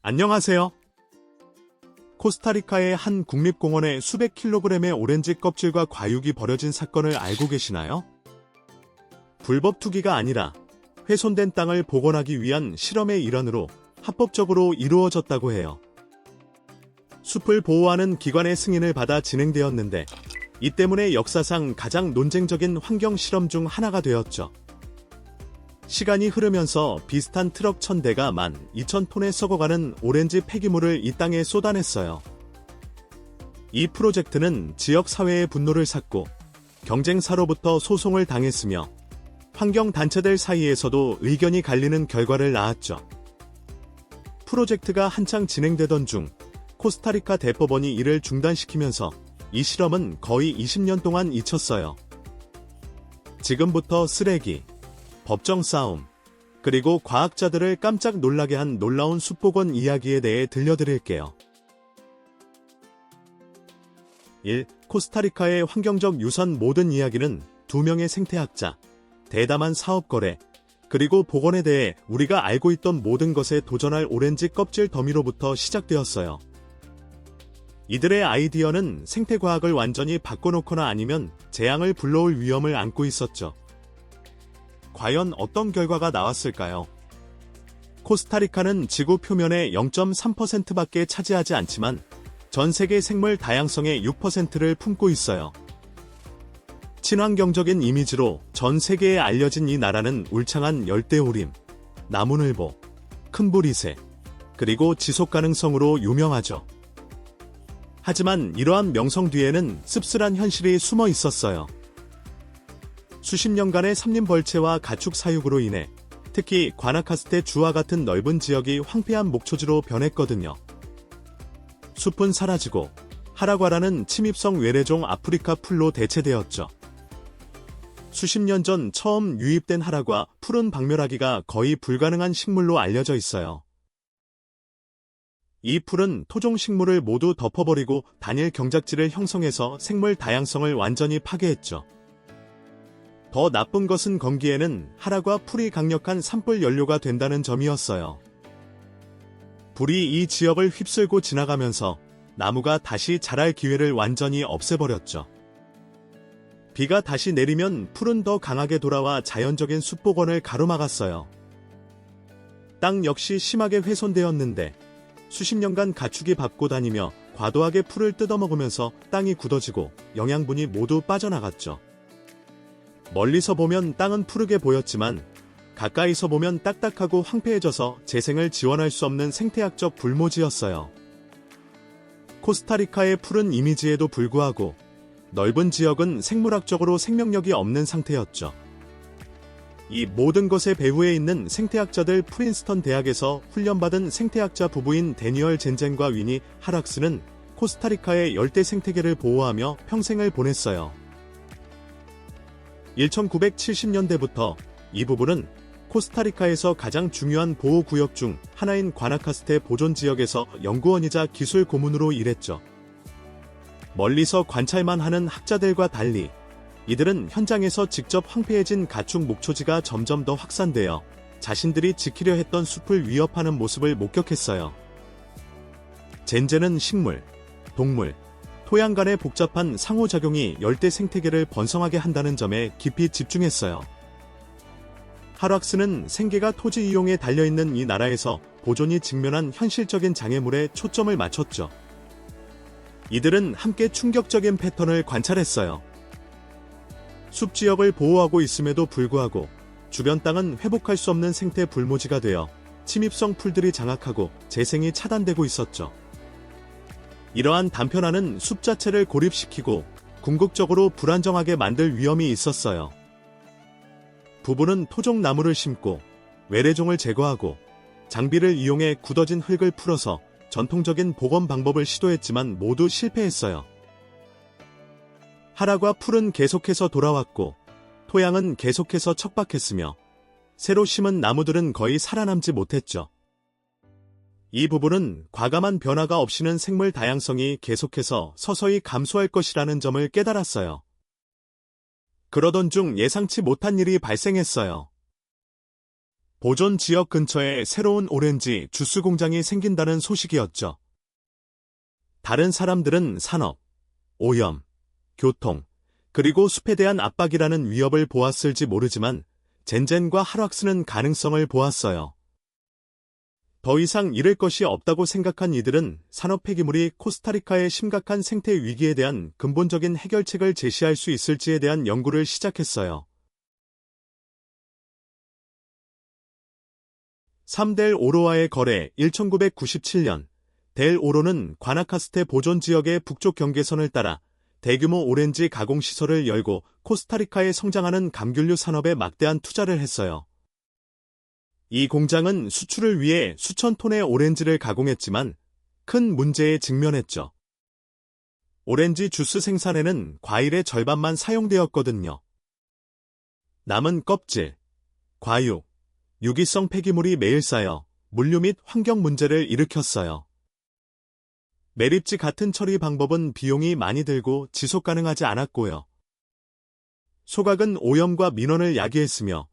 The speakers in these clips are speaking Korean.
안녕하세요. 코스타리카의 한 국립공원에 수백 킬로그램의 오렌지 껍질과 과육이 버려진 사건을 알고 계시나요? 불법 투기가 아니라 훼손된 땅을 복원하기 위한 실험의 일환으로 합법적으로 이루어졌다고 해요. 숲을 보호하는 기관의 승인을 받아 진행되었는데 이 때문에 역사상 가장 논쟁적인 환경 실험 중 하나가 되었죠. 시간이 흐르면서 비슷한 트럭 1000대가 12,000톤의 썩어가는 오렌지 폐기물을 이 땅에 쏟아냈어요. 이 프로젝트는 지역 사회의 분노를 샀고 경쟁사로부터 소송을 당했으며 환경단체들 사이에서도 의견이 갈리는 결과를 낳았죠. 프로젝트가 한창 진행되던 중 코스타리카 대법원이 이를 중단시키면서 이 실험은 거의 20년 동안 잊혔어요. 지금부터 쓰레기, 법정 싸움, 그리고 과학자들을 깜짝 놀라게 한 놀라운 숲복원 이야기에 대해 들려드릴게요. 1. 코스타리카의 환경적 유산 모든 이야기는 두 명의 생태학자, 대담한 사업 거래, 그리고 복원에 대해 우리가 알고 있던 모든 것에 도전할 오렌지 껍질 더미로부터 시작되었어요. 이들의 아이디어는 생태과학을 완전히 바꿔놓거나 아니면 재앙을 불러올 위험을 안고 있었죠. 과연 어떤 결과가 나왔을까요? 코스타리카는 지구 표면의 0.3%밖에 차지하지 않지만 전 세계 생물 다양성의 6%를 품고 있어요. 친환경적인 이미지로 전 세계에 알려진 이 나라는 울창한 열대우림, 나무늘보, 큰부리새, 그리고 지속가능성으로 유명하죠. 하지만 이러한 명성 뒤에는 씁쓸한 현실이 숨어 있었어요. 수십 년간의 삼림벌채와 가축 사육으로 인해 특히 과나카스테 주와 같은 넓은 지역이 황폐한 목초지로 변했거든요. 숲은 사라지고 하라과라는 침입성 외래종 아프리카 풀로 대체되었죠. 수십 년 전 처음 유입된 하라과 푸른 박멸하기가 거의 불가능한 식물로 알려져 있어요. 이 풀은 토종 식물을 모두 덮어버리고 단일 경작지를 형성해서 생물 다양성을 완전히 파괴했죠. 더 나쁜 것은 건기에는 하라과 풀이 강력한 산불 연료가 된다는 점이었어요. 불이 이 지역을 휩쓸고 지나가면서 나무가 다시 자랄 기회를 완전히 없애버렸죠. 비가 다시 내리면 풀은 더 강하게 돌아와 자연적인 숲복원을 가로막았어요. 땅 역시 심하게 훼손되었는데 수십 년간 가축이 밟고 다니며 과도하게 풀을 뜯어먹으면서 땅이 굳어지고 영양분이 모두 빠져나갔죠. 멀리서 보면 땅은 푸르게 보였지만 가까이서 보면 딱딱하고 황폐해져서 재생을 지원할 수 없는 생태학적 불모지였어요. 코스타리카의 푸른 이미지에도 불구하고 넓은 지역은 생물학적으로 생명력이 없는 상태였죠. 이 모든 것의 배후에 있는 생태학자들 프린스턴 대학에서 훈련받은 생태학자 부부인 데니얼 젠젠과 위니 하락스는 코스타리카의 열대 생태계를 보호하며 평생을 보냈어요. 1970년대부터 이 부부는 코스타리카에서 가장 중요한 보호구역 중 하나인 과나카스테 보존지역에서 연구원이자 기술 고문으로 일했죠. 멀리서 관찰만 하는 학자들과 달리 이들은 현장에서 직접 황폐해진 가축 목초지가 점점 더 확산되어 자신들이 지키려 했던 숲을 위협하는 모습을 목격했어요. 젠젠은 식물, 동물, 토양 간의 복잡한 상호작용이 열대 생태계를 번성하게 한다는 점에 깊이 집중했어요. 하락스는 생계가 토지 이용에 달려있는 이 나라에서 보존이 직면한 현실적인 장애물에 초점을 맞췄죠. 이들은 함께 충격적인 패턴을 관찰했어요. 숲 지역을 보호하고 있음에도 불구하고 주변 땅은 회복할 수 없는 생태 불모지가 되어 침입성 풀들이 장악하고 재생이 차단되고 있었죠. 이러한 단편화는 숲 자체를 고립시키고 궁극적으로 불안정하게 만들 위험이 있었어요. 부부는 토종 나무를 심고 외래종을 제거하고 장비를 이용해 굳어진 흙을 풀어서 전통적인 복원 방법을 시도했지만 모두 실패했어요. 하라과 풀은 계속해서 돌아왔고 토양은 계속해서 척박했으며 새로 심은 나무들은 거의 살아남지 못했죠. 이 부분은 과감한 변화가 없이는 생물 다양성이 계속해서 서서히 감소할 것이라는 점을 깨달았어요. 그러던 중 예상치 못한 일이 발생했어요. 보존 지역 근처에 새로운 오렌지 주스 공장이 생긴다는 소식이었죠. 다른 사람들은 산업, 오염, 교통, 그리고 숲에 대한 압박이라는 위협을 보았을지 모르지만 젠젠과 하락스는 가능성을 보았어요. 더 이상 잃을 것이 없다고 생각한 이들은 산업 폐기물이 코스타리카의 심각한 생태 위기에 대한 근본적인 해결책을 제시할 수 있을지에 대한 연구를 시작했어요. 3델 오로와의 거래 1997년 델 오로는 과나카스테 보존 지역의 북쪽 경계선을 따라 대규모 오렌지 가공 시설을 열고 코스타리카의 성장하는 감귤류 산업에 막대한 투자를 했어요. 이 공장은 수출을 위해 수천 톤의 오렌지를 가공했지만 큰 문제에 직면했죠. 오렌지 주스 생산에는 과일의 절반만 사용되었거든요. 남은 껍질, 과육, 유기성 폐기물이 매일 쌓여 물류 및 환경 문제를 일으켰어요. 매립지 같은 처리 방법은 비용이 많이 들고 지속 가능하지 않았고요. 소각은 오염과 민원을 야기했으며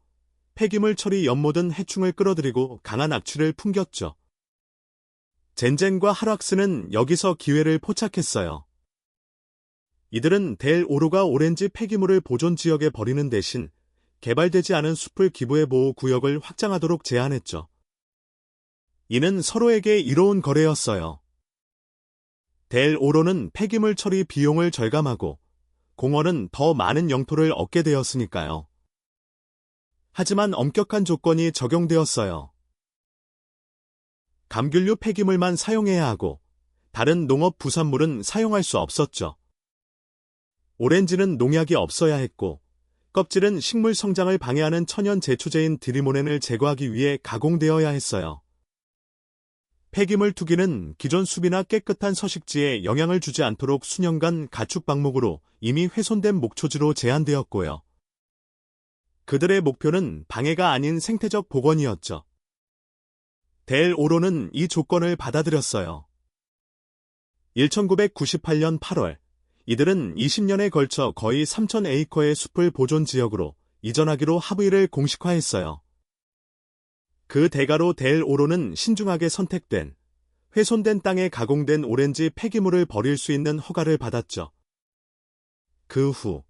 폐기물 처리 연못은 해충을 끌어들이고 강한 악취를 풍겼죠. 젠젠과 하락스는 여기서 기회를 포착했어요. 이들은 델 오로가 오렌지 폐기물을 보존 지역에 버리는 대신 개발되지 않은 숲을 기부해 보호 구역을 확장하도록 제안했죠. 이는 서로에게 이로운 거래였어요. 델 오로는 폐기물 처리 비용을 절감하고 공원은 더 많은 영토를 얻게 되었으니까요. 하지만 엄격한 조건이 적용되었어요. 감귤류 폐기물만 사용해야 하고 다른 농업 부산물은 사용할 수 없었죠. 오렌지는 농약이 없어야 했고 껍질은 식물 성장을 방해하는 천연 제초제인 드리모넨을 제거하기 위해 가공되어야 했어요. 폐기물 투기는 기존 숲이나 깨끗한 서식지에 영향을 주지 않도록 수년간 가축 방목으로 이미 훼손된 목초지로 제한되었고요. 그들의 목표는 방해가 아닌 생태적 복원이었죠. 델 오로는 이 조건을 받아들였어요. 1998년 8월, 이들은 20년에 걸쳐 거의 3,000에이커의 숲을 보존 지역으로 이전하기로 합의를 공식화했어요. 그 대가로 델 오로는 신중하게 선택된, 훼손된 땅에 가공된 오렌지 폐기물을 버릴 수 있는 허가를 받았죠. 그 후,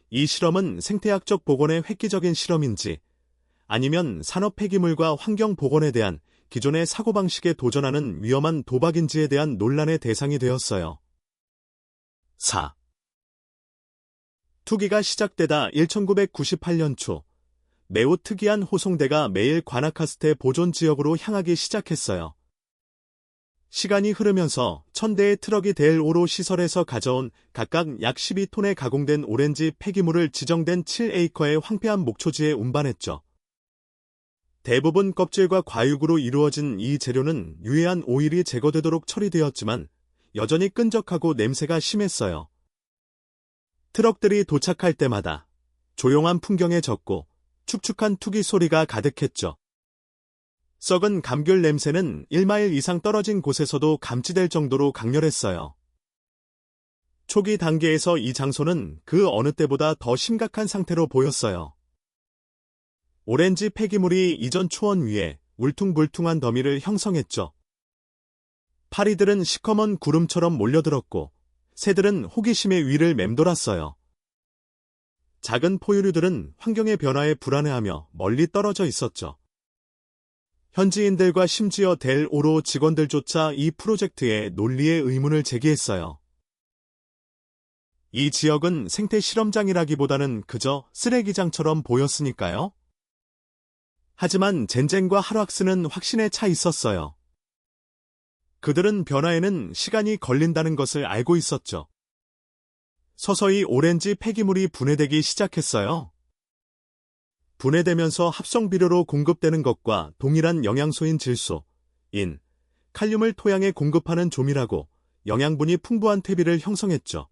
이 실험은 생태학적 복원의 획기적인 실험인지 아니면 산업 폐기물과 환경 복원에 대한 기존의 사고방식에 도전하는 위험한 도박인지에 대한 논란의 대상이 되었어요. 4. 투기가 시작되다 1998년 초 매우 특이한 호송대가 매일 과나카스테 보존 지역으로 향하기 시작했어요. 시간이 흐르면서 1000대의 트럭이 델 오로 시설에서 가져온 각각 약 12톤의 가공된 오렌지 폐기물을 지정된 7에이커의 황폐한 목초지에 운반했죠. 대부분 껍질과 과육으로 이루어진 이 재료는 유해한 오일이 제거되도록 처리되었지만 여전히 끈적하고 냄새가 심했어요. 트럭들이 도착할 때마다 조용한 풍경에 젖고 축축한 투기 소리가 가득했죠. 썩은 감귤 냄새는 1마일 이상 떨어진 곳에서도 감지될 정도로 강렬했어요. 초기 단계에서 이 장소는 그 어느 때보다 더 심각한 상태로 보였어요. 오렌지 폐기물이 이전 초원 위에 울퉁불퉁한 더미를 형성했죠. 파리들은 시커먼 구름처럼 몰려들었고 새들은 호기심의 위를 맴돌았어요. 작은 포유류들은 환경의 변화에 불안해하며 멀리 떨어져 있었죠. 현지인들과 심지어 델 오로 직원들조차 이 프로젝트의 논리에 의문을 제기했어요. 이 지역은 생태 실험장이라기보다는 그저 쓰레기장처럼 보였으니까요. 하지만 젠젠과 하락스는 확신에 차 있었어요. 그들은 변화에는 시간이 걸린다는 것을 알고 있었죠. 서서히 오렌지 폐기물이 분해되기 시작했어요. 분해되면서 합성비료로 공급되는 것과 동일한 영양소인 질소, 인, 칼륨을 토양에 공급하는 조밀하고 영양분이 풍부한 퇴비를 형성했죠.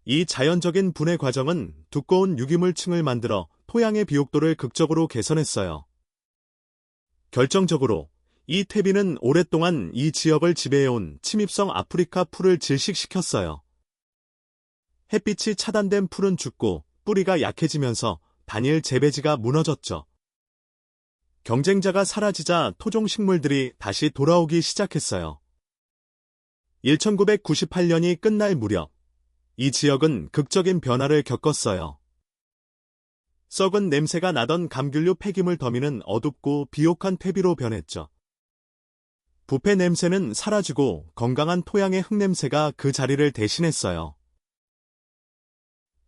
이 자연적인 분해 과정은 두꺼운 유기물층을 만들어 토양의 비옥도를 극적으로 개선했어요. 결정적으로 이 퇴비는 오랫동안 이 지역을 지배해온 침입성 아프리카 풀을 질식시켰어요. 햇빛이 차단된 풀은 죽고 뿌리가 약해지면서 단일 재배지가 무너졌죠. 경쟁자가 사라지자 토종식물들이 다시 돌아오기 시작했어요. 1998년이 끝날 무렵, 이 지역은 극적인 변화를 겪었어요. 썩은 냄새가 나던 감귤류 폐기물 더미는 어둡고 비옥한 퇴비로 변했죠. 부패 냄새는 사라지고 건강한 토양의 흙냄새가 그 자리를 대신했어요.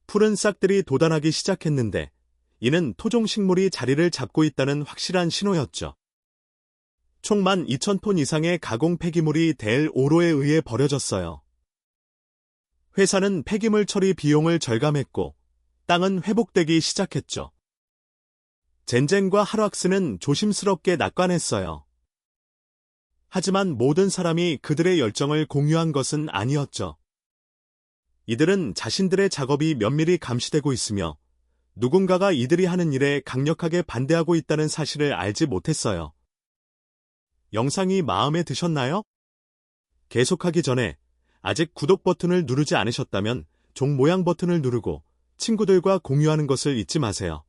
푸른 싹들이 돋아나기 시작했는데 이는 토종식물이 자리를 잡고 있다는 확실한 신호였죠. 총 12,000톤 이상의 가공 폐기물이 델 오로에 의해 버려졌어요. 회사는 폐기물 처리 비용을 절감했고 땅은 회복되기 시작했죠. 젠젠과 하락스는 조심스럽게 낙관했어요. 하지만 모든 사람이 그들의 열정을 공유한 것은 아니었죠. 이들은 자신들의 작업이 면밀히 감시되고 있으며 누군가가 이들이 하는 일에 강력하게 반대하고 있다는 사실을 알지 못했어요. 영상이 마음에 드셨나요? 계속하기 전에 아직 구독 버튼을 누르지 않으셨다면 종 모양 버튼을 누르고 친구들과 공유하는 것을 잊지 마세요.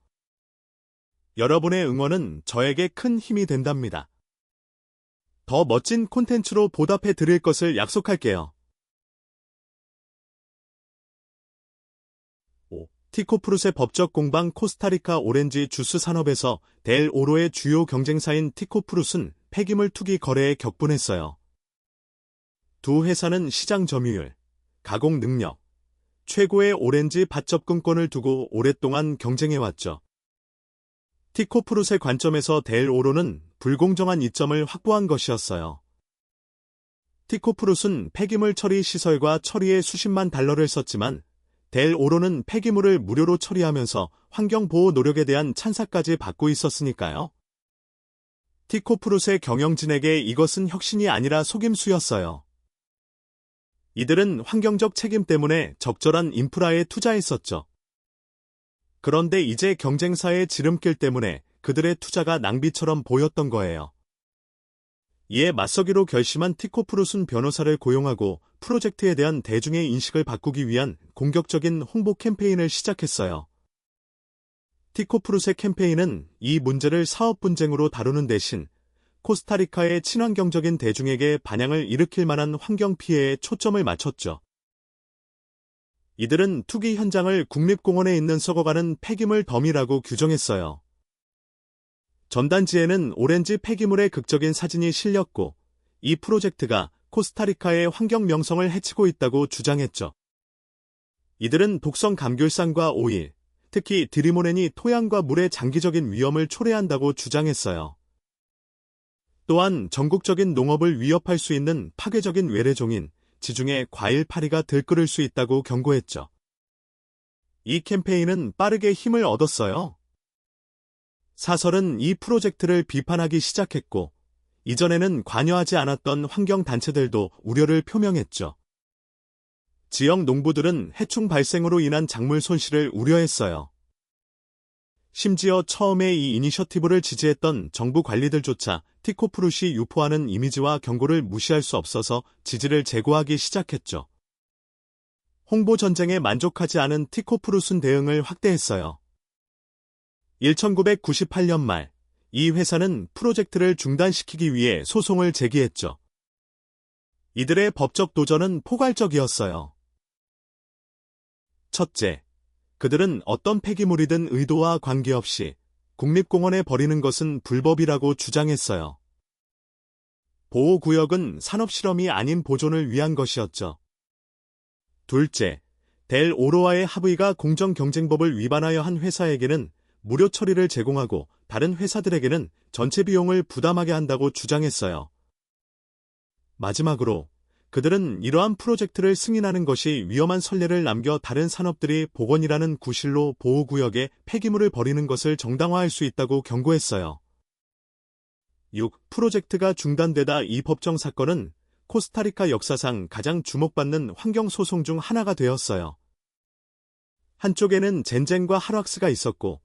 여러분의 응원은 저에게 큰 힘이 된답니다. 더 멋진 콘텐츠로 보답해 드릴 것을 약속할게요. 5. 티코프룻의 법적 공방. 코스타리카 오렌지 주스 산업에서 델 오로의 주요 경쟁사인 티코프룻은 폐기물 투기 거래에 격분했어요. 두 회사는 시장 점유율, 가공 능력, 최고의 오렌지 밭 접근권을 두고 오랫동안 경쟁해왔죠. 티코프룻의 관점에서 델 오로는 불공정한 이점을 확보한 것이었어요. 티코프룻은 폐기물 처리 시설과 처리에 수십만 달러를 썼지만 델 오로는 폐기물을 무료로 처리하면서 환경보호 노력에 대한 찬사까지 받고 있었으니까요. 티코프룻의 경영진에게 이것은 혁신이 아니라 속임수였어요. 이들은 환경적 책임 때문에 적절한 인프라에 투자했었죠. 그런데 이제 경쟁사의 지름길 때문에 그들의 투자가 낭비처럼 보였던 거예요. 이에 맞서기로 결심한 티코프룻은 변호사를 고용하고 프로젝트에 대한 대중의 인식을 바꾸기 위한 공격적인 홍보 캠페인을 시작했어요. 티코프룻의 캠페인은 이 문제를 사업 분쟁으로 다루는 대신 코스타리카의 친환경적인 대중에게 반향을 일으킬 만한 환경 피해에 초점을 맞췄죠. 이들은 투기 현장을 국립공원에 있는 썩어가는 폐기물 더미라고 규정했어요. 전단지에는 오렌지 폐기물의 극적인 사진이 실렸고 이 프로젝트가 코스타리카의 환경 명성을 해치고 있다고 주장했죠. 이들은 독성 감귤산과 오일, 특히 드리모넨이 토양과 물의 장기적인 위험을 초래한다고 주장했어요. 또한 전국적인 농업을 위협할 수 있는 파괴적인 외래종인 지중해 과일 파리가 들끓을 수 있다고 경고했죠. 이 캠페인은 빠르게 힘을 얻었어요. 사설은 이 프로젝트를 비판하기 시작했고 이전에는 관여하지 않았던 환경단체들도 우려를 표명했죠. 지역 농부들은 해충 발생으로 인한 작물 손실을 우려했어요. 심지어 처음에 이 이니셔티브를 지지했던 정부 관리들조차 티코프룻이 유포하는 이미지와 경고를 무시할 수 없어서 지지를 제고하기 시작했죠. 홍보 전쟁에 만족하지 않은 티코프룻은 대응을 확대했어요. 1998년 말, 이 회사는 프로젝트를 중단시키기 위해 소송을 제기했죠. 이들의 법적 도전은 포괄적이었어요. 첫째, 그들은 어떤 폐기물이든 의도와 관계없이 국립공원에 버리는 것은 불법이라고 주장했어요. 보호구역은 산업실험이 아닌 보존을 위한 것이었죠. 둘째, 델 오로와의 합의가 공정경쟁법을 위반하여 한 회사에게는 무료 처리를 제공하고 다른 회사들에게는 전체 비용을 부담하게 한다고 주장했어요. 마지막으로 그들은 이러한 프로젝트를 승인하는 것이 위험한 선례를 남겨 다른 산업들이 복원이라는 구실로 보호구역에 폐기물을 버리는 것을 정당화할 수 있다고 경고했어요. 6. 프로젝트가 중단되다 이 법정 사건은 코스타리카 역사상 가장 주목받는 환경소송 중 하나가 되었어요. 한쪽에는 젠젠과 하락스가 있었고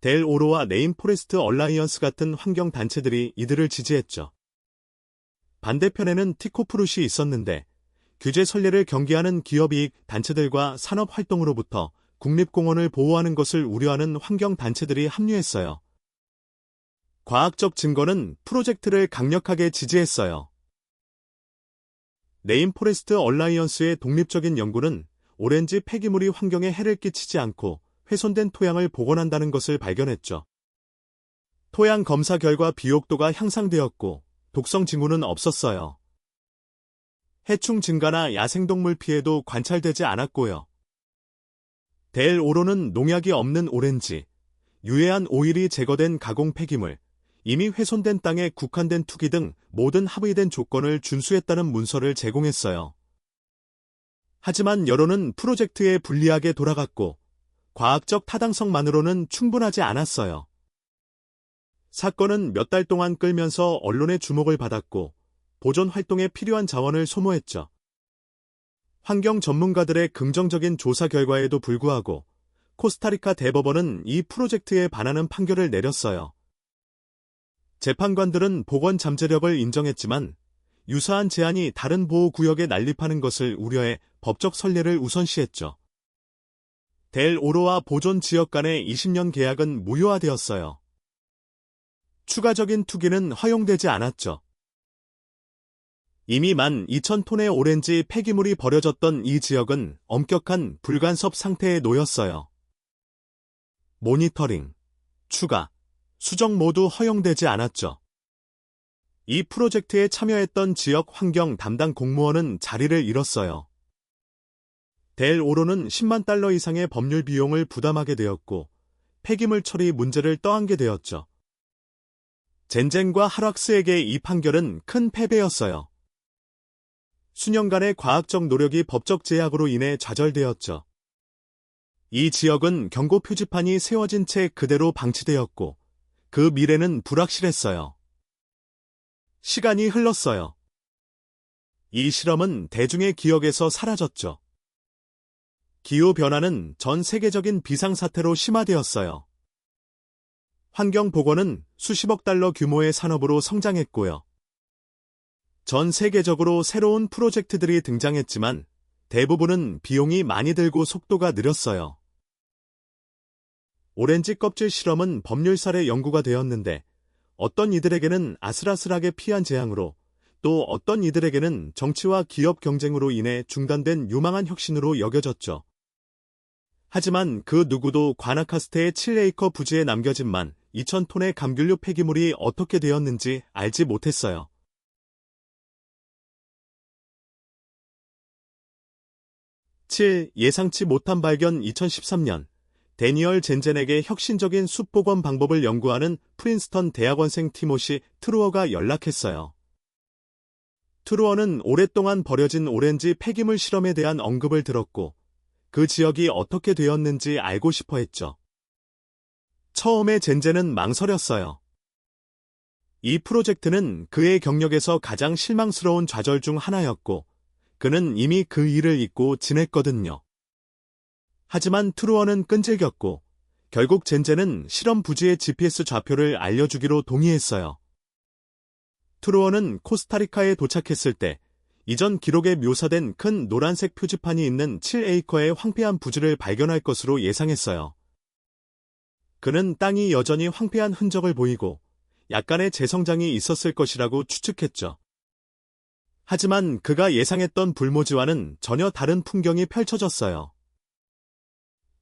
델 오로와 레인포레스트 얼라이언스 같은 환경단체들이 이들을 지지했죠. 반대편에는 티코프룻이 있었는데 규제 선례를 경계하는 기업이익 단체들과 산업활동으로부터 국립공원을 보호하는 것을 우려하는 환경단체들이 합류했어요. 과학적 증거는 프로젝트를 강력하게 지지했어요. 레인포레스트 얼라이언스의 독립적인 연구는 오렌지 폐기물이 환경에 해를 끼치지 않고 훼손된 토양을 복원한다는 것을 발견했죠. 토양 검사 결과 비옥도가 향상되었고 독성 징후는 없었어요. 해충 증가나 야생동물 피해도 관찰되지 않았고요. 델 오로는 농약이 없는 오렌지, 유해한 오일이 제거된 가공 폐기물, 이미 훼손된 땅에 국한된 투기 등 모든 합의된 조건을 준수했다는 문서를 제공했어요. 하지만 여론은 프로젝트에 불리하게 돌아갔고 과학적 타당성만으로는 충분하지 않았어요. 사건은 몇 달 동안 끌면서 언론의 주목을 받았고 보존 활동에 필요한 자원을 소모했죠. 환경 전문가들의 긍정적인 조사 결과에도 불구하고 코스타리카 대법원은 이 프로젝트에 반하는 판결을 내렸어요. 재판관들은 복원 잠재력을 인정했지만 유사한 제안이 다른 보호구역에 난립하는 것을 우려해 법적 선례를 우선시했죠. 델 오로와 보존 지역 간의 20년 계약은 무효화되었어요. 추가적인 투기는 허용되지 않았죠. 이미 12,000톤의 오렌지 폐기물이 버려졌던 이 지역은 엄격한 불간섭 상태에 놓였어요. 모니터링, 추가, 수정 모두 허용되지 않았죠. 이 프로젝트에 참여했던 지역 환경 담당 공무원은 자리를 잃었어요. 델 오로는 10만 달러 이상의 법률 비용을 부담하게 되었고 폐기물 처리 문제를 떠안게 되었죠. 젠젠과 하락스에게 이 판결은 큰 패배였어요. 수년간의 과학적 노력이 법적 제약으로 인해 좌절되었죠. 이 지역은 경고 표지판이 세워진 채 그대로 방치되었고 그 미래는 불확실했어요. 시간이 흘렀어요. 이 실험은 대중의 기억에서 사라졌죠. 기후변화는 전 세계적인 비상사태로 심화되었어요. 환경보건은 수십억 달러 규모의 산업으로 성장했고요. 전 세계적으로 새로운 프로젝트들이 등장했지만 대부분은 비용이 많이 들고 속도가 느렸어요. 오렌지 껍질 실험은 법률살에 연구가 되었는데 어떤 이들에게는 아슬아슬하게 피한 재앙으로 또 어떤 이들에게는 정치와 기업 경쟁으로 인해 중단된 유망한 혁신으로 여겨졌죠. 하지만 그 누구도 과나카스테의 7에이커 부지에 남겨진 12,000톤의 감귤류 폐기물이 어떻게 되었는지 알지 못했어요. 예상치 못한 발견. 2013년 데니얼 젠젠에게 혁신적인 숲 복원 방법을 연구하는 프린스턴 대학원생 티모시 트루어가 연락했어요. 트루어는 오랫동안 버려진 오렌지 폐기물 실험에 대한 언급을 들었고 그 지역이 어떻게 되었는지 알고 싶어 했죠. 처음에 젠젠은 망설였어요. 이 프로젝트는 그의 경력에서 가장 실망스러운 좌절 중 하나였고 그는 이미 그 일을 잊고 지냈거든요. 하지만 트루어는 끈질겼고 결국 젠젠은 실험 부지의 GPS 좌표를 알려주기로 동의했어요. 트루어는 코스타리카에 도착했을 때 이전 기록에 묘사된 큰 노란색 표지판이 있는 7에이커의 황폐한 부지를 발견할 것으로 예상했어요. 그는 땅이 여전히 황폐한 흔적을 보이고 약간의 재성장이 있었을 것이라고 추측했죠. 하지만 그가 예상했던 불모지와는 전혀 다른 풍경이 펼쳐졌어요.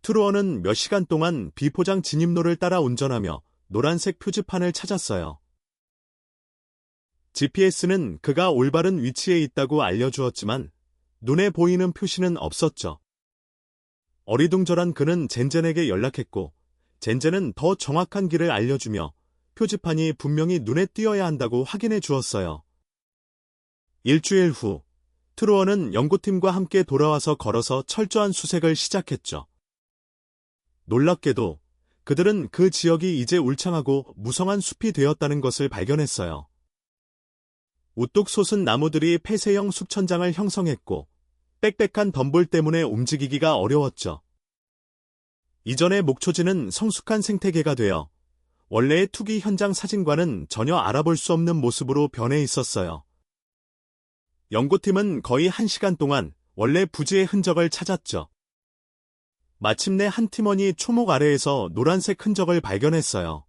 트루어는 몇 시간 동안 비포장 진입로를 따라 운전하며 노란색 표지판을 찾았어요. GPS는 그가 올바른 위치에 있다고 알려주었지만 눈에 보이는 표시는 없었죠. 어리둥절한 그는 젠젠에게 연락했고 젠젠은 더 정확한 길을 알려주며 표지판이 분명히 눈에 띄어야 한다고 확인해 주었어요. 일주일 후 트루어는 연구팀과 함께 돌아와서 걸어서 철저한 수색을 시작했죠. 놀랍게도 그들은 그 지역이 이제 울창하고 무성한 숲이 되었다는 것을 발견했어요. 우뚝 솟은 나무들이 폐쇄형 숲천장을 형성했고 빽빽한 덤불 때문에 움직이기가 어려웠죠. 이전의 목초지는 성숙한 생태계가 되어 원래의 투기 현장 사진과는 전혀 알아볼 수 없는 모습으로 변해 있었어요. 연구팀은 거의 1시간 동안 원래 부지의 흔적을 찾았죠. 마침내 한 팀원이 초목 아래에서 노란색 흔적을 발견했어요.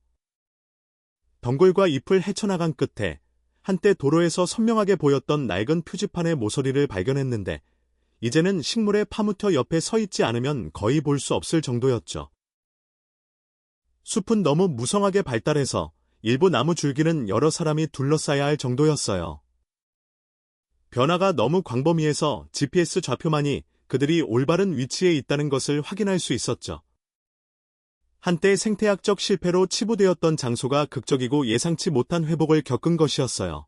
덩굴과 잎을 헤쳐나간 끝에 한때 도로에서 선명하게 보였던 낡은 표지판의 모서리를 발견했는데 이제는 식물에 파묻혀 옆에 서 있지 않으면 거의 볼 수 없을 정도였죠. 숲은 너무 무성하게 발달해서 일부 나무 줄기는 여러 사람이 둘러싸야 할 정도였어요. 변화가 너무 광범위해서 GPS 좌표만이 그들이 올바른 위치에 있다는 것을 확인할 수 있었죠. 한때 생태학적 실패로 치부되었던 장소가 극적이고 예상치 못한 회복을 겪은 것이었어요.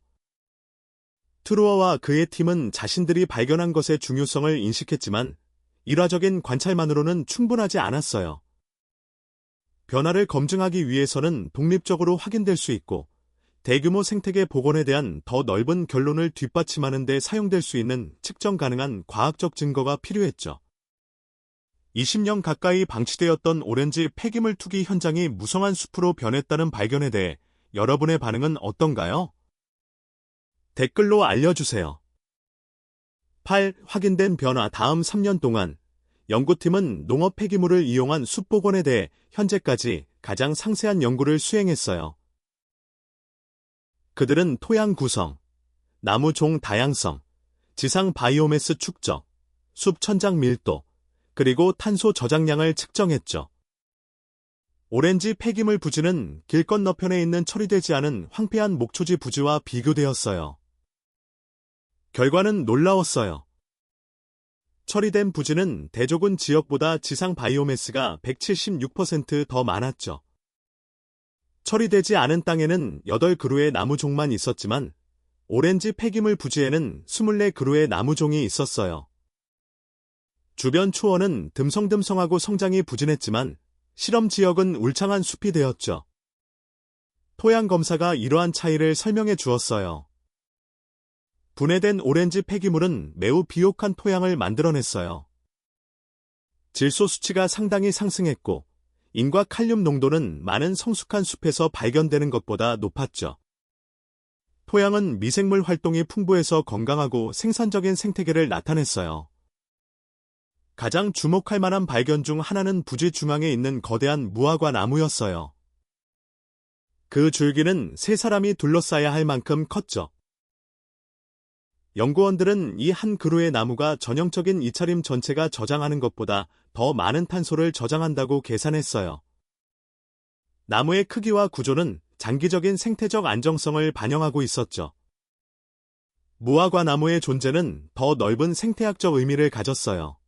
트루어와 그의 팀은 자신들이 발견한 것의 중요성을 인식했지만 일화적인 관찰만으로는 충분하지 않았어요. 변화를 검증하기 위해서는 독립적으로 확인될 수 있고 대규모 생태계 복원에 대한 더 넓은 결론을 뒷받침하는 데 사용될 수 있는 측정 가능한 과학적 증거가 필요했죠. 20년 가까이 방치되었던 오렌지 폐기물 투기 현장이 무성한 숲으로 변했다는 발견에 대해 여러분의 반응은 어떤가요? 댓글로 알려주세요. 8. 확인된 변화. 다음 3년 동안 연구팀은 농업 폐기물을 이용한 숲 복원에 대해 현재까지 가장 상세한 연구를 수행했어요. 그들은 토양 구성, 나무 종 다양성, 지상 바이오매스 축적, 숲 천장 밀도, 그리고 탄소 저장량을 측정했죠. 오렌지 폐기물 부지는 길 건너편에 있는 처리되지 않은 황폐한 목초지 부지와 비교되었어요. 결과는 놀라웠어요. 처리된 부지는 대조군 지역보다 지상 바이오매스가 176% 더 많았죠. 처리되지 않은 땅에는 8그루의 나무종만 있었지만 오렌지 폐기물 부지에는 24그루의 나무종이 있었어요. 주변 초원은 듬성듬성하고 성장이 부진했지만 실험 지역은 울창한 숲이 되었죠. 토양 검사가 이러한 차이를 설명해 주었어요. 분해된 오렌지 폐기물은 매우 비옥한 토양을 만들어냈어요. 질소 수치가 상당히 상승했고 인과 칼륨 농도는 많은 성숙한 숲에서 발견되는 것보다 높았죠. 토양은 미생물 활동이 풍부해서 건강하고 생산적인 생태계를 나타냈어요. 가장 주목할 만한 발견 중 하나는 부지 중앙에 있는 거대한 무화과 나무였어요. 그 줄기는 세 사람이 둘러싸야 할 만큼 컸죠. 연구원들은 이 한 그루의 나무가 전형적인 이차림 전체가 저장하는 것보다 더 많은 탄소를 저장한다고 계산했어요. 나무의 크기와 구조는 장기적인 생태적 안정성을 반영하고 있었죠. 무화과 나무의 존재는 더 넓은 생태학적 의미를 가졌어요.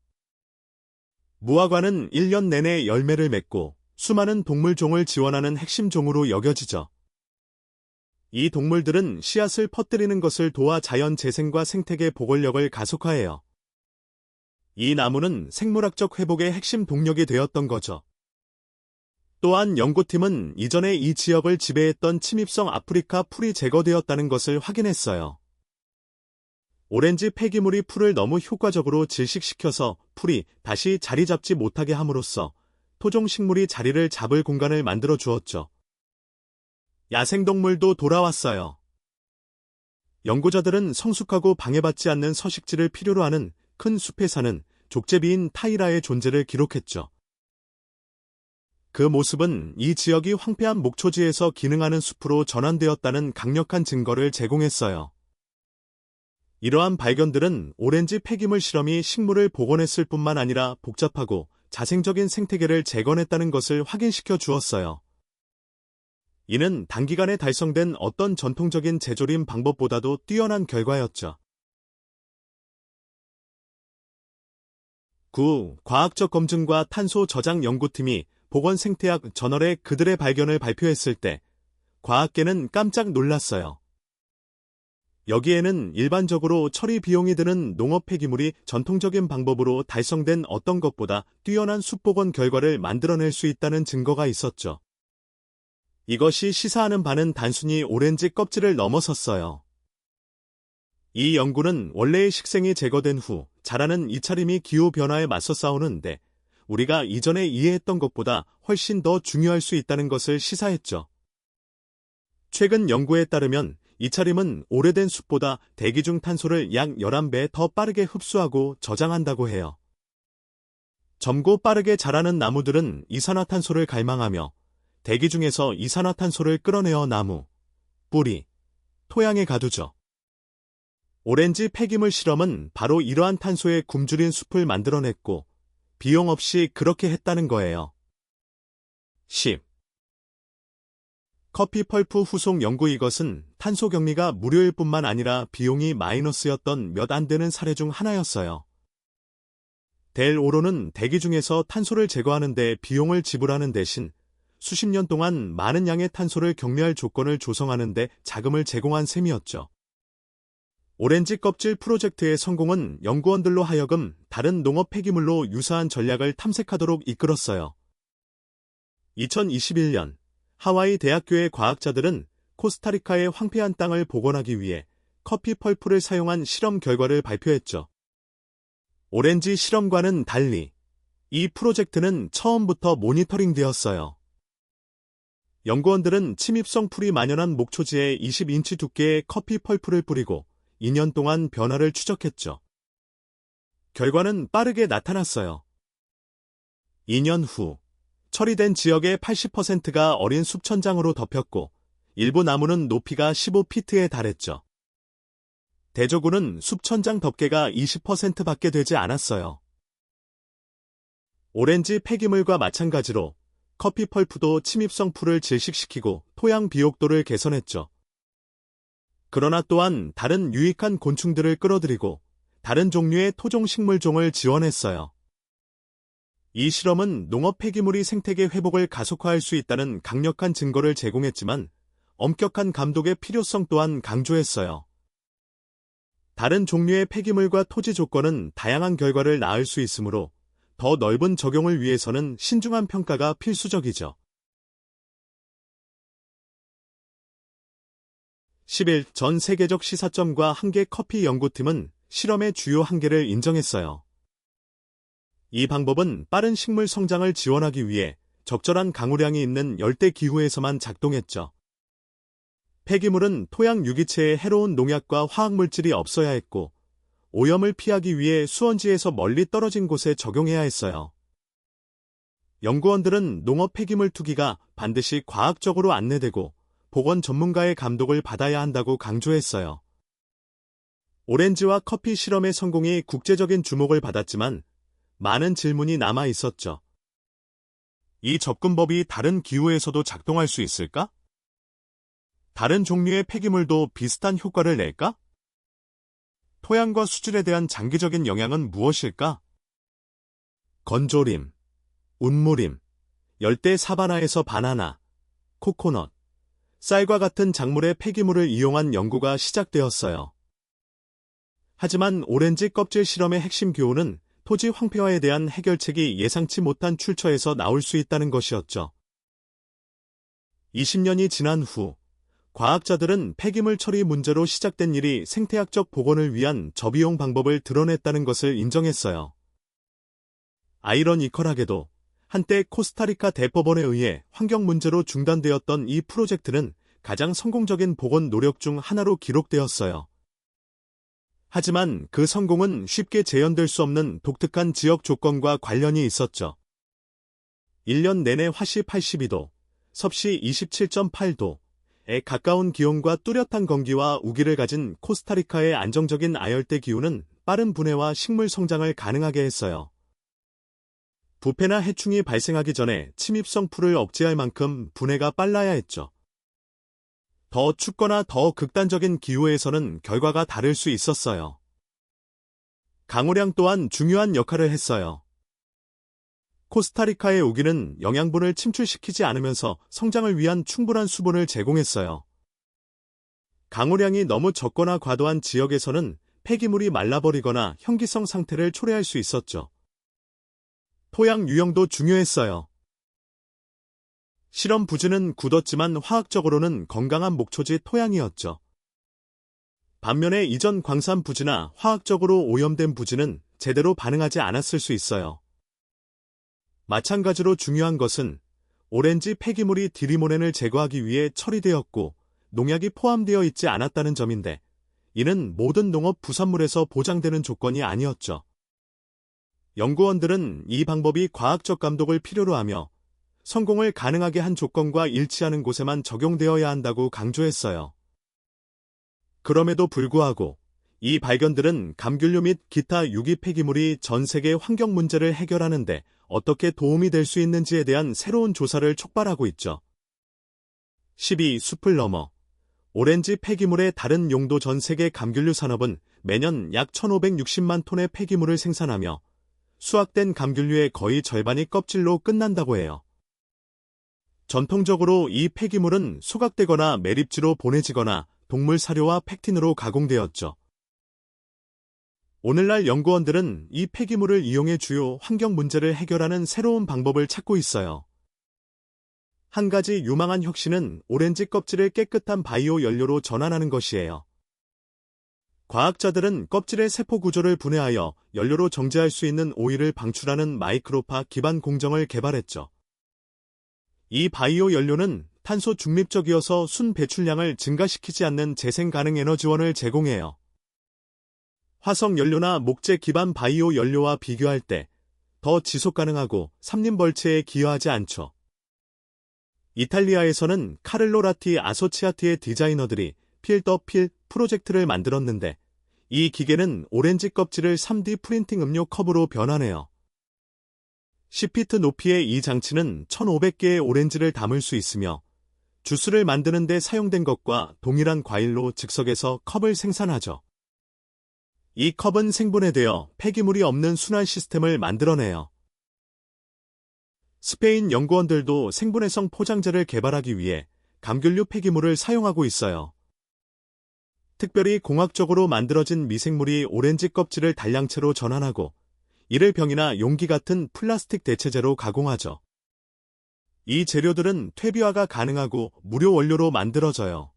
무화과는 1년 내내 열매를 맺고 수많은 동물종을 지원하는 핵심 종으로 여겨지죠. 이 동물들은 씨앗을 퍼뜨리는 것을 도와 자연 재생과 생태계 복원력을 가속화해요. 이 나무는 생물학적 회복의 핵심 동력이 되었던 거죠. 또한 연구팀은 이전에 이 지역을 지배했던 침입성 아프리카 풀이 제거되었다는 것을 확인했어요. 오렌지 폐기물이 풀을 너무 효과적으로 질식시켜서 풀이 다시 자리 잡지 못하게 함으로써 토종 식물이 자리를 잡을 공간을 만들어 주었죠. 야생동물도 돌아왔어요. 연구자들은 성숙하고 방해받지 않는 서식지를 필요로 하는 큰 숲에 사는 족제비인 타이라의 존재를 기록했죠. 그 모습은 이 지역이 황폐한 목초지에서 기능하는 숲으로 전환되었다는 강력한 증거를 제공했어요. 이러한 발견들은 오렌지 폐기물 실험이 식물을 복원했을 뿐만 아니라 복잡하고 자생적인 생태계를 재건했다는 것을 확인시켜 주었어요. 이는 단기간에 달성된 어떤 전통적인 재조림 방법보다도 뛰어난 결과였죠. 9. 과학적 검증과 탄소 저장 연구팀이 보건생태학 저널에 그들의 발견을 발표했을 때 과학계는 깜짝 놀랐어요. 여기에는 일반적으로 처리 비용이 드는 농업 폐기물이 전통적인 방법으로 달성된 어떤 것보다 뛰어난 숲복원 결과를 만들어낼 수 있다는 증거가 있었죠. 이것이 시사하는 바는 단순히 오렌지 껍질을 넘어섰어요. 이 연구는 원래의 식생이 제거된 후 자라는 이차림이 기후변화에 맞서 싸우는데 우리가 이전에 이해했던 것보다 훨씬 더 중요할 수 있다는 것을 시사했죠. 최근 연구에 따르면 이차림은 오래된 숲보다 대기 중 탄소를 약 11배 더 빠르게 흡수하고 저장한다고 해요. 젊고 빠르게 자라는 나무들은 이산화탄소를 갈망하며 대기 중에서 이산화탄소를 끌어내어 나무, 뿌리, 토양에 가두죠. 오렌지 폐기물 실험은 바로 이러한 탄소에 굶주린 숲을 만들어냈고 비용 없이 그렇게 했다는 거예요. 10. 커피 펄프 후속 연구. 이것은 탄소 격리가 무료일 뿐만 아니라 비용이 마이너스였던 몇 안 되는 사례 중 하나였어요. 델 오로는 대기 중에서 탄소를 제거하는 데 비용을 지불하는 대신 수십 년 동안 많은 양의 탄소를 격리할 조건을 조성하는 데 자금을 제공한 셈이었죠. 오렌지 껍질 프로젝트의 성공은 연구원들로 하여금 다른 농업 폐기물로 유사한 전략을 탐색하도록 이끌었어요. 2021년 하와이 대학교의 과학자들은 코스타리카의 황폐한 땅을 복원하기 위해 커피 펄프를 사용한 실험 결과를 발표했죠. 오렌지 실험과는 달리 이 프로젝트는 처음부터 모니터링되었어요. 연구원들은 침입성 풀이 만연한 목초지에 20인치 두께의 커피 펄프를 뿌리고 2년 동안 변화를 추적했죠. 결과는 빠르게 나타났어요. 2년 후 처리된 지역의 80%가 어린 숲천장으로 덮였고 일부 나무는 높이가 15피트에 달했죠. 대조군은 숲천장 덮개가 20%밖에 되지 않았어요. 오렌지 폐기물과 마찬가지로 커피 펄프도 침입성 풀을 질식시키고 토양 비옥도를 개선했죠. 그러나 또한 다른 유익한 곤충들을 끌어들이고 다른 종류의 토종 식물종을 지원했어요. 이 실험은 농업 폐기물이 생태계 회복을 가속화할 수 있다는 강력한 증거를 제공했지만 엄격한 감독의 필요성 또한 강조했어요. 다른 종류의 폐기물과 토지 조건은 다양한 결과를 낳을 수 있으므로 더 넓은 적용을 위해서는 신중한 평가가 필수적이죠. 11. 전 세계적 시사점과 한계. 커피 연구팀은 실험의 주요 한계를 인정했어요. 이 방법은 빠른 식물 성장을 지원하기 위해 적절한 강우량이 있는 열대 기후에서만 작동했죠. 폐기물은 토양 유기체에 해로운 농약과 화학물질이 없어야 했고 오염을 피하기 위해 수원지에서 멀리 떨어진 곳에 적용해야 했어요. 연구원들은 농업 폐기물 투기가 반드시 과학적으로 안내되고 보건 전문가의 감독을 받아야 한다고 강조했어요. 오렌지와 커피 실험의 성공이 국제적인 주목을 받았지만 많은 질문이 남아 있었죠. 이 접근법이 다른 기후에서도 작동할 수 있을까? 다른 종류의 폐기물도 비슷한 효과를 낼까? 토양과 수질에 대한 장기적인 영향은 무엇일까? 건조림, 운무림, 열대 사바나에서 바나나, 코코넛, 쌀과 같은 작물의 폐기물을 이용한 연구가 시작되었어요. 하지만 오렌지 껍질 실험의 핵심 교훈은 토지 황폐화에 대한 해결책이 예상치 못한 출처에서 나올 수 있다는 것이었죠. 20년이 지난 후 과학자들은 폐기물 처리 문제로 시작된 일이 생태학적 복원을 위한 저비용 방법을 드러냈다는 것을 인정했어요. 아이러니컬하게도 한때 코스타리카 대법원에 의해 환경 문제로 중단되었던 이 프로젝트는 가장 성공적인 복원 노력 중 하나로 기록되었어요. 하지만 그 성공은 쉽게 재현될 수 없는 독특한 지역 조건과 관련이 있었죠. 1년 내내 화씨 82도, 섭씨 27.8도에 가까운 기온과 뚜렷한 건기와 우기를 가진 코스타리카의 안정적인 아열대 기후는 빠른 분해와 식물 성장을 가능하게 했어요. 부패나 해충이 발생하기 전에 침입성 풀을 억제할 만큼 분해가 빨라야 했죠. 더 춥거나 더 극단적인 기후에서는 결과가 다를 수 있었어요. 강우량 또한 중요한 역할을 했어요. 코스타리카의 우기는 영양분을 침출시키지 않으면서 성장을 위한 충분한 수분을 제공했어요. 강우량이 너무 적거나 과도한 지역에서는 폐기물이 말라버리거나 형기성 상태를 초래할 수 있었죠. 토양 유형도 중요했어요. 실험 부지는 굳었지만 화학적으로는 건강한 목초지 토양이었죠. 반면에 이전 광산 부지나 화학적으로 오염된 부지는 제대로 반응하지 않았을 수 있어요. 마찬가지로 중요한 것은 오렌지 폐기물이 디리모넨을 제거하기 위해 처리되었고 농약이 포함되어 있지 않았다는 점인데 이는 모든 농업 부산물에서 보장되는 조건이 아니었죠. 연구원들은 이 방법이 과학적 감독을 필요로 하며 성공을 가능하게 한 조건과 일치하는 곳에만 적용되어야 한다고 강조했어요. 그럼에도 불구하고 이 발견들은 감귤류 및 기타 유기 폐기물이 전 세계 환경 문제를 해결하는 데 어떻게 도움이 될 수 있는지에 대한 새로운 조사를 촉발하고 있죠. 12. 숲을 넘어 오렌지 폐기물의 다른 용도. 전 세계 감귤류 산업은 매년 약 1,560만 톤의 폐기물을 생산하며 수확된 감귤류의 거의 절반이 껍질로 끝난다고 해요. 전통적으로 이 폐기물은 소각되거나 매립지로 보내지거나 동물 사료와 팩틴으로 가공되었죠. 오늘날 연구원들은 이 폐기물을 이용해 주요 환경 문제를 해결하는 새로운 방법을 찾고 있어요. 한 가지 유망한 혁신은 오렌지 껍질을 깨끗한 바이오 연료로 전환하는 것이에요. 과학자들은 껍질의 세포 구조를 분해하여 연료로 정제할 수 있는 오일을 방출하는 마이크로파 기반 공정을 개발했죠. 이 바이오 연료는 탄소 중립적이어서 순 배출량을 증가시키지 않는 재생 가능 에너지원을 제공해요. 화석 연료나 목재 기반 바이오 연료와 비교할 때 더 지속 가능하고 삼림벌채에 기여하지 않죠. 이탈리아에서는 카를로 라티 아소치아티의 디자이너들이 필 더 필 프로젝트를 만들었는데 이 기계는 오렌지 껍질을 3D 프린팅 음료 컵으로 변환해요. 10피트 높이의 이 장치는 1,500개의 오렌지를 담을 수 있으며 주스를 만드는 데 사용된 것과 동일한 과일로 즉석에서 컵을 생산하죠. 이 컵은 생분해되어 폐기물이 없는 순환 시스템을 만들어내요. 스페인 연구원들도 생분해성 포장재를 개발하기 위해 감귤류 폐기물을 사용하고 있어요. 특별히 공학적으로 만들어진 미생물이 오렌지 껍질을 단량체로 전환하고 이를 병이나 용기 같은 플라스틱 대체재로 가공하죠. 이 재료들은 퇴비화가 가능하고 무료 원료로 만들어져요.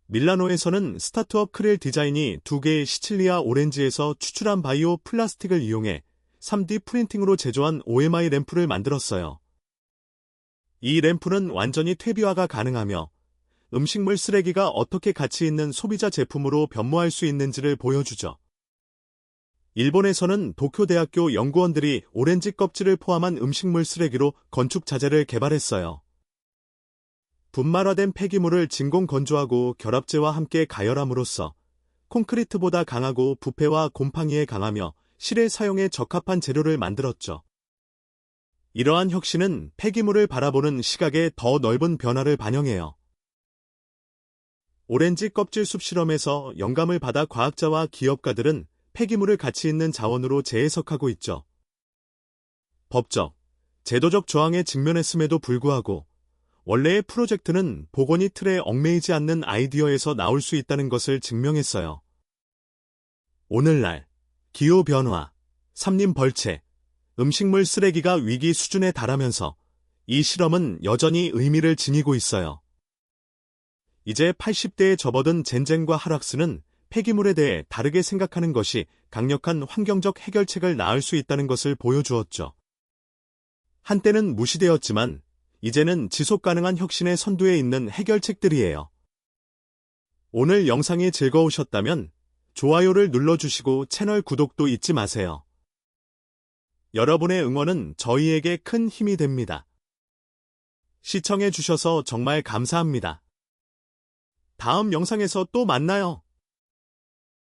밀라노에서는 스타트업 크릴 디자인이 2개의 시칠리아 오렌지에서 추출한 바이오 플라스틱을 이용해 3D 프린팅으로 제조한 OMI 램프를 만들었어요. 이 램프는 완전히 퇴비화가 가능하며 음식물 쓰레기가 어떻게 가치 있는 소비자 제품으로 변모할 수 있는지를 보여주죠. 일본에서는 도쿄대학교 연구원들이 오렌지 껍질을 포함한 음식물 쓰레기로 건축 자재를 개발했어요. 분말화된 폐기물을 진공 건조하고 결합제와 함께 가열함으로써 콘크리트보다 강하고 부패와 곰팡이에 강하며 실내 사용에 적합한 재료를 만들었죠. 이러한 혁신은 폐기물을 바라보는 시각에 더 넓은 변화를 반영해요. 오렌지 껍질 숲 실험에서 영감을 받아 과학자와 기업가들은 폐기물을 가치 있는 자원으로 재해석하고 있죠. 법적, 제도적 저항에 직면했음에도 불구하고 원래의 프로젝트는 보건이 틀에 얽매이지 않는 아이디어에서 나올 수 있다는 것을 증명했어요. 오늘날 기후변화, 삼림벌채, 음식물 쓰레기가 위기 수준에 달하면서 이 실험은 여전히 의미를 지니고 있어요. 이제 80대에 접어든 젠젠과 하락스는 폐기물에 대해 다르게 생각하는 것이 강력한 환경적 해결책을 낳을 수 있다는 것을 보여주었죠. 한때는 무시되었지만 이제는 지속 가능한 혁신의 선두에 있는 해결책들이에요. 오늘 영상이 즐거우셨다면 좋아요를 눌러주시고 채널 구독도 잊지 마세요. 여러분의 응원은 저희에게 큰 힘이 됩니다. 시청해주셔서 정말 감사합니다. 다음 영상에서 또 만나요.